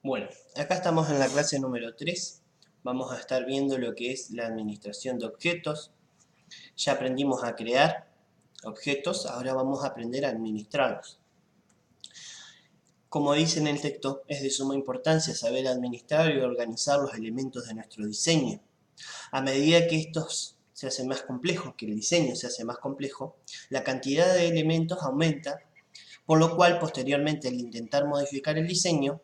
Bueno, acá estamos en la clase número 3. Vamos a estar viendo lo que es la administración de objetos. Ya aprendimos a crear objetos, ahora vamos a aprender a administrarlos. Como dice en el texto, es de suma importancia saber administrar y organizar los elementos de nuestro diseño. A medida que estos se hacen más complejos, que el diseño se hace más complejo, la cantidad de elementos aumenta, por lo cual posteriormente al intentar modificar el diseño,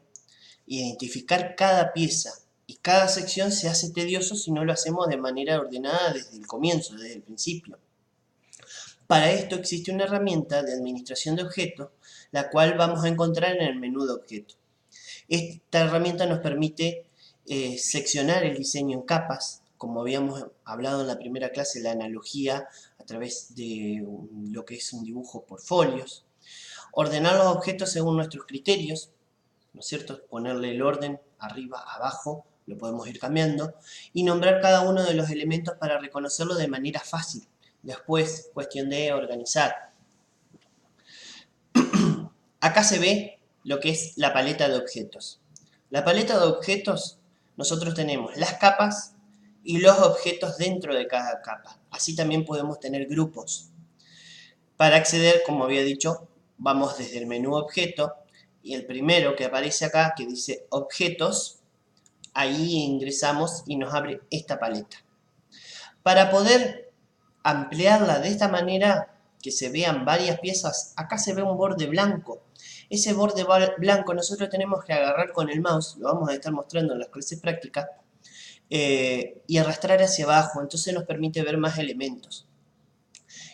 identificar cada pieza y cada sección se hace tedioso si no lo hacemos de manera ordenada desde el comienzo, desde el principio. Para esto existe una herramienta de administración de objetos, la cual vamos a encontrar en el menú de objetos. Esta herramienta nos permite seccionar el diseño en capas, como habíamos hablado en la primera clase, la analogía a través de lo que es un dibujo por folios, ordenar los objetos según nuestros criterios, ¿no es cierto? Ponerle el orden arriba, abajo, lo podemos ir cambiando, y nombrar cada uno de los elementos para reconocerlo de manera fácil. Después, cuestión de organizar. Acá se ve lo que es la paleta de objetos. La paleta de objetos, nosotros tenemos las capas y los objetos dentro de cada capa. Así también podemos tener grupos. Para acceder, como había dicho, vamos desde el menú objeto, y el primero que aparece acá, que dice objetos, ahí ingresamos y nos abre esta paleta. Para poder ampliarla de esta manera, que se vean varias piezas, acá se ve un borde blanco. Ese borde blanco nosotros tenemos que agarrar con el mouse, lo vamos a estar mostrando en las clases prácticas, y arrastrar hacia abajo, entonces nos permite ver más elementos.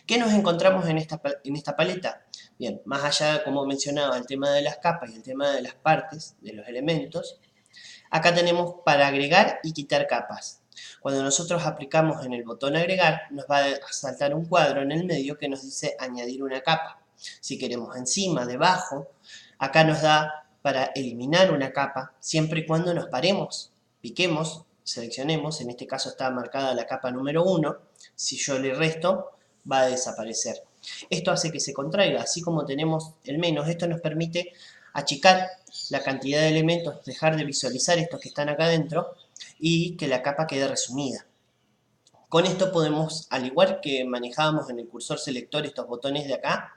¿Qué nos encontramos en esta paleta? Bien, más allá, como mencionaba, el tema de las capas y el tema de las partes, de los elementos, acá tenemos para agregar y quitar capas. Cuando nosotros aplicamos en el botón agregar, nos va a saltar un cuadro en el medio que nos dice añadir una capa. Si queremos encima, debajo, acá nos da para eliminar una capa, siempre y cuando nos paremos, piquemos, seleccionemos, en este caso está marcada la capa número 1, si yo le resto, va a desaparecer. Esto hace que se contraiga, así como tenemos el menos, esto nos permite achicar la cantidad de elementos, dejar de visualizar estos que están acá adentro y que la capa quede resumida. Con esto podemos, al igual que manejábamos en el cursor selector estos botones de acá,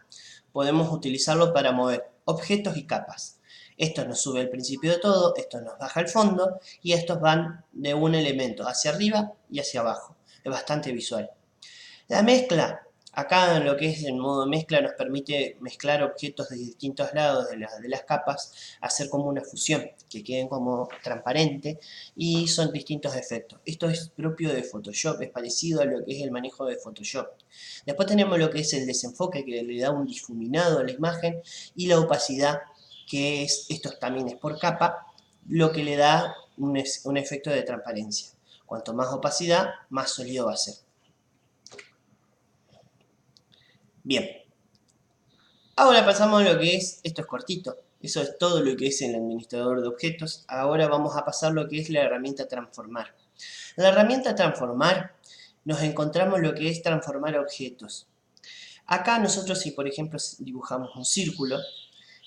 podemos utilizarlo para mover objetos y capas. Esto nos sube al principio de todo, esto nos baja al fondo y estos van de un elemento hacia arriba y hacia abajo. Es bastante visual. La mezcla, acá en lo que es el modo mezcla nos permite mezclar objetos de distintos lados de las capas, hacer como una fusión, que queden como transparente y son distintos efectos. Esto es propio de Photoshop, es parecido a lo que es el manejo de Photoshop. Después tenemos lo que es el desenfoque, que le da un difuminado a la imagen, y la opacidad, que es, esto también es por capa, lo que le da un efecto de transparencia. Cuanto más opacidad, más sólido va a ser. Bien, ahora pasamos a lo que es, esto es cortito, eso es todo lo que es el administrador de objetos. Ahora vamos a pasar lo que es la herramienta transformar. La herramienta transformar nos encontramos lo que es transformar objetos. Acá nosotros, si por ejemplo dibujamos un círculo,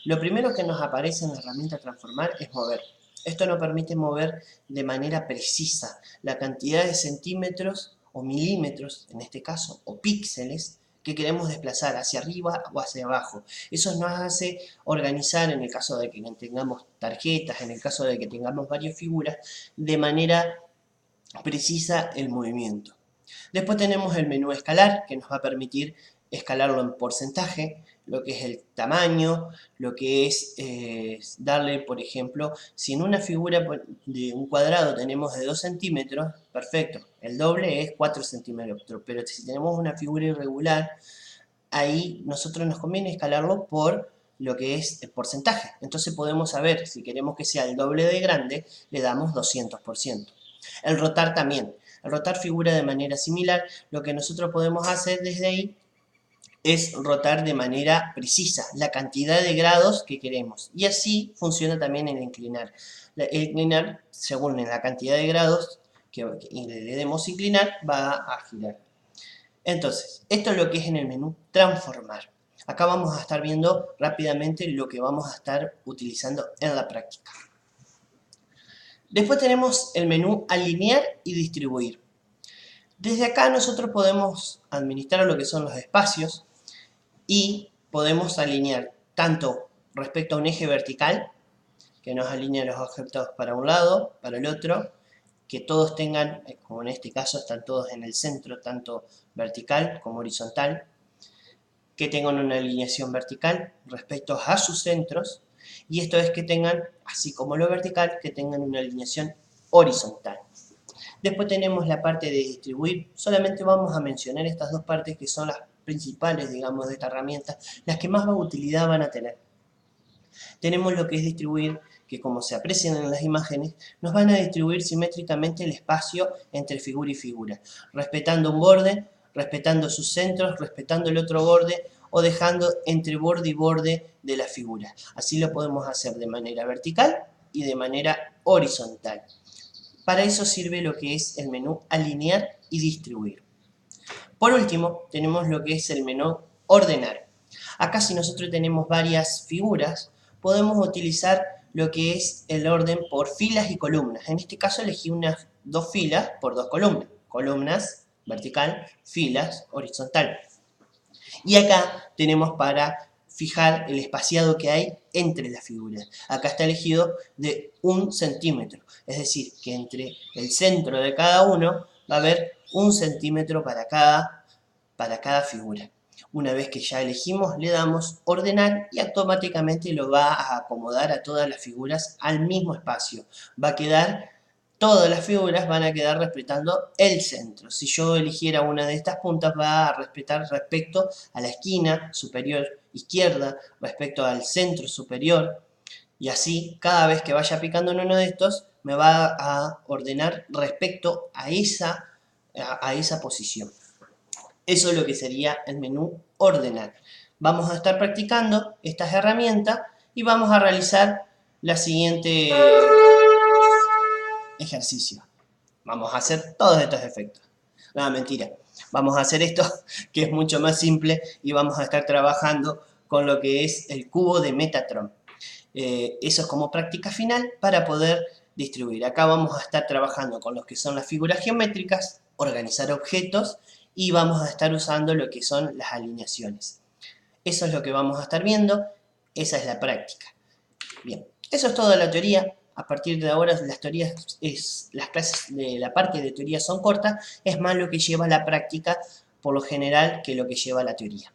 lo primero que nos aparece en la herramienta transformar es mover. Esto nos permite mover de manera precisa la cantidad de centímetros o milímetros, en este caso, o píxeles, que queremos desplazar hacia arriba o hacia abajo. Eso nos hace organizar, en el caso de que tengamos tarjetas, en el caso de que tengamos varias figuras, de manera precisa el movimiento. Después tenemos el menú escalar, que nos va a permitir escalarlo en porcentaje, lo que es el tamaño, lo que es darle, por ejemplo, si en una figura de un cuadrado tenemos de 2 centímetros, perfecto, el doble es 4 centímetros, pero si tenemos una figura irregular, ahí nosotros nos conviene escalarlo por lo que es el porcentaje. Entonces podemos saber, si queremos que sea el doble de grande, le damos 200%. El rotar también. El rotar figura de manera similar. Lo que nosotros podemos hacer desde ahí es rotar de manera precisa la cantidad de grados que queremos. Y así funciona también el inclinar. El inclinar, según la cantidad de grados que le demos inclinar, va a girar. Entonces, esto es lo que es en el menú transformar. Acá vamos a estar viendo rápidamente lo que vamos a estar utilizando en la práctica. Después tenemos el menú alinear y distribuir. Desde acá nosotros podemos administrar lo que son los espacios y podemos alinear tanto respecto a un eje vertical, que nos alinea los objetos para un lado, para el otro, que todos tengan, como en este caso están todos en el centro, tanto vertical como horizontal, que tengan una alineación vertical respecto a sus centros, y esto es que tengan, así como lo vertical, que tengan una alineación horizontal. Después tenemos la parte de distribuir. Solamente vamos a mencionar estas dos partes que son las principales, digamos, de esta herramienta, las que más utilidad van a tener. Tenemos lo que es distribuir, que como se aprecian en las imágenes, nos van a distribuir simétricamente el espacio entre figura y figura, respetando un borde, respetando sus centros, respetando el otro borde o dejando entre borde y borde de la figura. Así lo podemos hacer de manera vertical y de manera horizontal. Para eso sirve lo que es el menú alinear y distribuir. Por último, tenemos lo que es el menú ordenar. Acá si nosotros tenemos varias figuras, podemos utilizar lo que es el orden por filas y columnas. En este caso elegí unas dos filas por dos columnas. Columnas vertical, filas horizontal. Y acá tenemos para fijar el espaciado que hay entre las figuras. Acá está elegido de 1 centímetro, es decir, que entre el centro de cada uno va a haber 1 centímetro para cada figura. Una vez que ya elegimos, le damos ordenar y automáticamente lo va a acomodar a todas las figuras al mismo espacio. Todas las figuras van a quedar respetando el centro. Si yo eligiera una de estas puntas, va a respetar respecto a la esquina superior izquierda, respecto al centro superior. Y así, cada vez que vaya picando en uno de estos, me va a ordenar respecto a esa posición. Eso es lo que sería el menú ordenar. Vamos a estar practicando estas herramientas y vamos a realizar la siguiente ejercicio. Vamos a hacer todos estos efectos. No, mentira. Vamos a hacer esto que es mucho más simple y vamos a estar trabajando con lo que es el cubo de Metatron. Eso es como práctica final para poder distribuir. Acá vamos a estar trabajando con lo que son las figuras geométricas, organizar objetos y vamos a estar usando lo que son las alineaciones. Eso es lo que vamos a estar viendo, esa es la práctica. Bien, eso es toda la teoría. A partir de ahora las clases de la parte de teoría son cortas, es más lo que lleva la práctica por lo general que lo que lleva la teoría.